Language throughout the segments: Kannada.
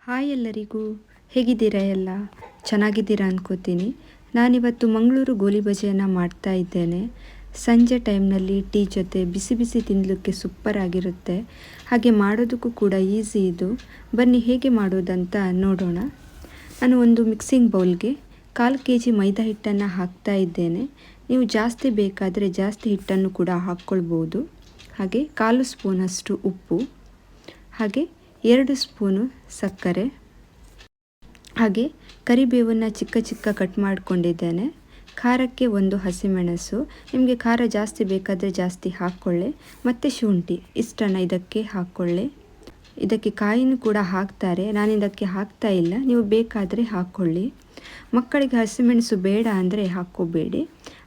ಹಾಯ್ ಎಲ್ಲರಿಗೂ, ಹೇಗಿದ್ದೀರಾ? ಎಲ್ಲ ಚೆನ್ನಾಗಿದ್ದೀರಾ ಅನ್ಕೋತೀನಿ. ನಾನಿವತ್ತು ಮಂಗಳೂರು ಗೋಲಿ ಬಜೆಯನ್ನು ಮಾಡ್ತಾ ಇದ್ದೇನೆ. ಸಂಜೆ ಟೈಮ್ನಲ್ಲಿ ಟೀ ಜೊತೆ ಬಿಸಿ ಬಿಸಿ ತಿನ್ನಲಿಕ್ಕೆ ಸೂಪರ್ ಆಗಿರುತ್ತೆ. ಹಾಗೆ ಮಾಡೋದಕ್ಕೂ ಕೂಡ ಈಸಿ ಇದು. ಬನ್ನಿ ಹೇಗೆ ಮಾಡೋದಂತ ನೋಡೋಣ. ನಾನು ಒಂದು ಮಿಕ್ಸಿಂಗ್ ಬೌಲ್ಗೆ 1/4 kg ಮೈದಾ ಹಿಟ್ಟನ್ನು ಹಾಕ್ತಾ ಇದ್ದೇನೆ. ನೀವು ಜಾಸ್ತಿ ಬೇಕಾದರೆ ಜಾಸ್ತಿ ಹಿಟ್ಟನ್ನು ಕೂಡ ಹಾಕ್ಕೊಳ್ಬೋದು. ಹಾಗೆ 1/4 ಸ್ಪೂನಷ್ಟು ಉಪ್ಪು, ಹಾಗೆ 2 ಸ್ಪೂನು ಸಕ್ಕರೆ, ಹಾಗೆ ಕರಿಬೇವನ್ನು ಚಿಕ್ಕ ಚಿಕ್ಕ ಕಟ್ ಮಾಡಿಕೊಂಡಿದ್ದೇನೆ. ಖಾರಕ್ಕೆ 1 ಹಸಿಮೆಣಸು, ನಿಮಗೆ ಖಾರ ಜಾಸ್ತಿ ಬೇಕಾದರೆ ಜಾಸ್ತಿ ಹಾಕ್ಕೊಳ್ಳಿ. ಮತ್ತು ಶುಂಠಿ ಇಷ್ಟನ್ನು ಇದಕ್ಕೆ ಹಾಕ್ಕೊಳ್ಳಿ. ಇದಕ್ಕೆ ಕಾಯಿನೂ ಕೂಡ ಹಾಕ್ತಾರೆ, ನಾನು ಇದಕ್ಕೆ ಹಾಕ್ತಾ ಇಲ್ಲ, ನೀವು ಬೇಕಾದರೆ ಹಾಕ್ಕೊಳ್ಳಿ. ಮಕ್ಕಳಿಗೆ ಹಸಿಮೆಣಸು ಬೇಡ ಅಂದರೆ ಹಾಕ್ಕೋಬೇಡಿ.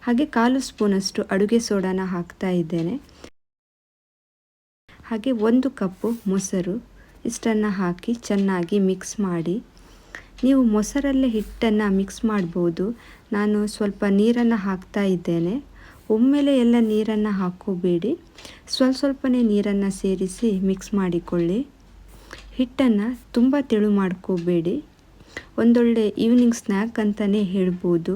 ಹಾಗೆ 1/4 ಸ್ಪೂನಷ್ಟು ಅಡುಗೆ ಸೋಡಾನ ಹಾಕ್ತಾ ಇದ್ದೇನೆ. ಹಾಗೆ 1 ಕಪ್ಪು ಮೊಸರು ಇಷ್ಟನ್ನು ಹಾಕಿ ಚೆನ್ನಾಗಿ ಮಿಕ್ಸ್ ಮಾಡಿ. ನೀವು ಮೊಸರಲ್ಲೇ ಹಿಟ್ಟನ್ನು ಮಿಕ್ಸ್ ಮಾಡ್ಬೋದು. ನಾನು ಸ್ವಲ್ಪ ನೀರನ್ನು ಹಾಕ್ತಾ ಇದ್ದೇನೆ. ಒಮ್ಮೆಲೆ ಎಲ್ಲ ನೀರನ್ನು ಹಾಕ್ಕೋಬೇಡಿ, ಸ್ವಲ್ಪನೇ ನೀರನ್ನು ಸೇರಿಸಿ ಮಿಕ್ಸ್ ಮಾಡಿಕೊಳ್ಳಿ. ಹಿಟ್ಟನ್ನು ತುಂಬ ತೆಳು ಮಾಡ್ಕೋಬೇಡಿ. ಒಂದೊಳ್ಳೆ ಈವ್ನಿಂಗ್ ಸ್ನ್ಯಾಕ್ ಅಂತಲೇ ಹೇಳ್ಬೋದು.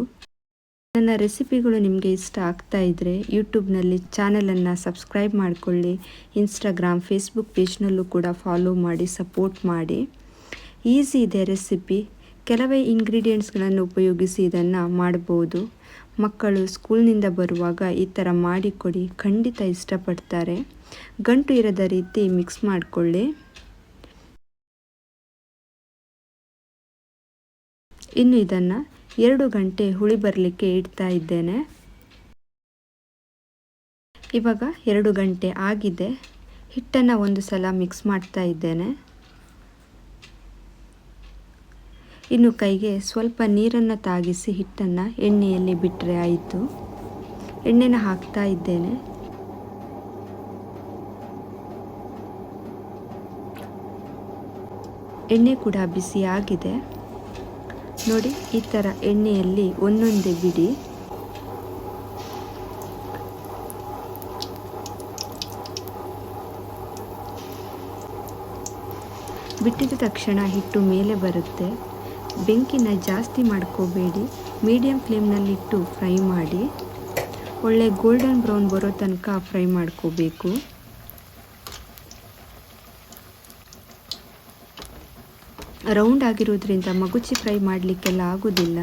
ನನ್ನ ರೆಸಿಪಿಗಳು ನಿಮಗೆ ಇಷ್ಟ ಆಗ್ತಾ ಇದ್ದರೆ ಯೂಟ್ಯೂಬ್ನಲ್ಲಿ ಚಾನಲನ್ನು ಸಬ್ಸ್ಕ್ರೈಬ್ ಮಾಡಿಕೊಳ್ಳಿ. ಇನ್ಸ್ಟಾಗ್ರಾಮ್, ಫೇಸ್ಬುಕ್ ಪೇಜ್ನಲ್ಲೂ ಕೂಡ ಫಾಲೋ ಮಾಡಿ, ಸಪೋರ್ಟ್ ಮಾಡಿ. ಈಸಿ ಇದೆ ರೆಸಿಪಿ. ಕೆಲವೇ ಇಂಗ್ರೀಡಿಯೆಂಟ್ಸ್ಗಳನ್ನು ಉಪಯೋಗಿಸಿ ಇದನ್ನು ಮಾಡ್ಬೋದು. ಮಕ್ಕಳು ಸ್ಕೂಲ್ನಿಂದ ಬರುವಾಗ ಈ ಥರ ಮಾಡಿಕೊಡಿ, ಖಂಡಿತ ಇಷ್ಟಪಡ್ತಾರೆ. ಗಂಟು ಇರದ ರೀತಿ ಮಿಕ್ಸ್ ಮಾಡಿಕೊಳ್ಳಿ. ಇನ್ನು ಇದನ್ನು 2 ಗಂಟೆ ಹುಳಿ ಬರಲಿಕ್ಕೆ ಇಡ್ತಾ ಇದ್ದೇನೆ. ಇವಾಗ 2 ಗಂಟೆ ಆಗಿದೆ. ಹಿಟ್ಟನ್ನು ಒಂದು ಸಲ ಮಿಕ್ಸ್ ಮಾಡ್ತಾ ಇದ್ದೇನೆ. ಇನ್ನು ಕೈಗೆ ಸ್ವಲ್ಪ ನೀರನ್ನು ತಾಗಿಸಿ ಹಿಟ್ಟನ್ನು ಎಣ್ಣೆಯಲ್ಲಿ ಬಿಟ್ಟರೆ ಆಯಿತು. ಎಣ್ಣೆನ ಹಾಕ್ತಾ ಇದ್ದೇನೆ. ಎಣ್ಣೆ ಕೂಡ ಬಿಸಿ ಆಗಿದೆ ನೋಡಿ. ಈ ಥರ ಎಣ್ಣೆಯಲ್ಲಿ ಒಂದೊಂದೇ ಬಿಡಿ. ಬಿಟ್ಟಿದ ತಕ್ಷಣ ಹಿಟ್ಟು ಮೇಲೆ ಬರುತ್ತೆ. ಬೆಂಕಿನ ಜಾಸ್ತಿ ಮಾಡ್ಕೋಬೇಡಿ, ಮೀಡಿಯಂ ಫ್ಲೇಮ್ನಲ್ಲಿಟ್ಟು ಫ್ರೈ ಮಾಡಿ. ಒಳ್ಳೆ ಗೋಲ್ಡನ್ ಬ್ರೌನ್ ಬರೋ ತನಕ ಫ್ರೈ ಮಾಡ್ಕೋಬೇಕು. ರೌಂಡ್ ಆಗಿರೋದ್ರಿಂದ ಮಗುಚಿ ಫ್ರೈ ಮಾಡಲಿಕ್ಕೆಲ್ಲ ಆಗೋದಿಲ್ಲ.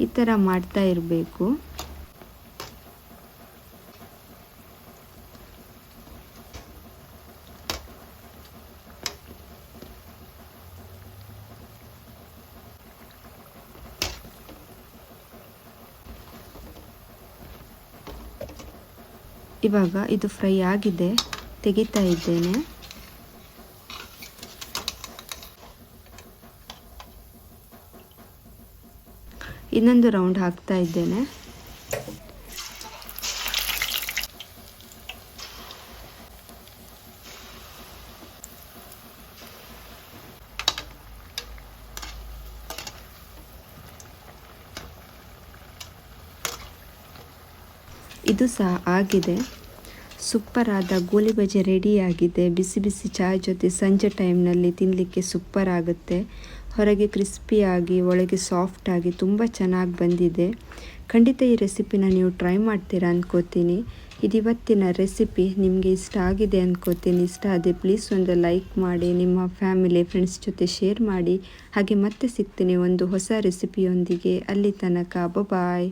ಈ ಥರ ಮಾಡ್ತಾ ಇರಬೇಕು. ಇವಾಗ ಇದು ಫ್ರೈ ಆಗಿದೆ, ತೆಗಿತಾ ಇದ್ದೇನೆ. ಇನ್ನೊಂದು ರೌಂಡ್ ಹಾಕ್ತಾ ಇದ್ದೇನೆ. ಇದು ಸಹ ಆಗಿದೆ. ಸೂಪರ್ ಆದ ಗೋಲಿ ಬಜೆ ರೆಡಿ ಆಗಿದೆ. ಬಿಸಿ ಬಿಸಿ ಚಹಾ ಜೊತೆ ಸಂಜೆ ಟೈಮ್ನಲ್ಲಿ ತಿನ್ನಲಿಕ್ಕೆ ಸೂಪರ್ ಆಗುತ್ತೆ. ಹೊರಗೆ ಕ್ರಿಸ್ಪಿಯಾಗಿ ಒಳಗೆ ಸಾಫ್ಟಾಗಿ ತುಂಬ ಚೆನ್ನಾಗಿ ಬಂದಿದೆ. ಖಂಡಿತ ಈ ರೆಸಿಪಿನ ನೀವು ಟ್ರೈ ಮಾಡ್ತೀರಾ ಅಂದ್ಕೋತೀನಿ. ಇವತ್ತಿನ ರೆಸಿಪಿ ನಿಮಗೆ ಇಷ್ಟ ಆಗಿದೆ ಅಂದ್ಕೋತೀನಿ. ಇಷ್ಟ ಆದರೆ ಪ್ಲೀಸ್ ಒಂದು ಲೈಕ್ ಮಾಡಿ, ನಿಮ್ಮ ಫ್ಯಾಮಿಲಿ ಫ್ರೆಂಡ್ಸ್ ಜೊತೆ ಶೇರ್ ಮಾಡಿ. ಹಾಗೆ ಮತ್ತೆ ಸಿಗ್ತೀನಿ ಒಂದು ಹೊಸ ರೆಸಿಪಿಯೊಂದಿಗೆ. ಅಲ್ಲಿ ತನಕ ಬಾಯ್.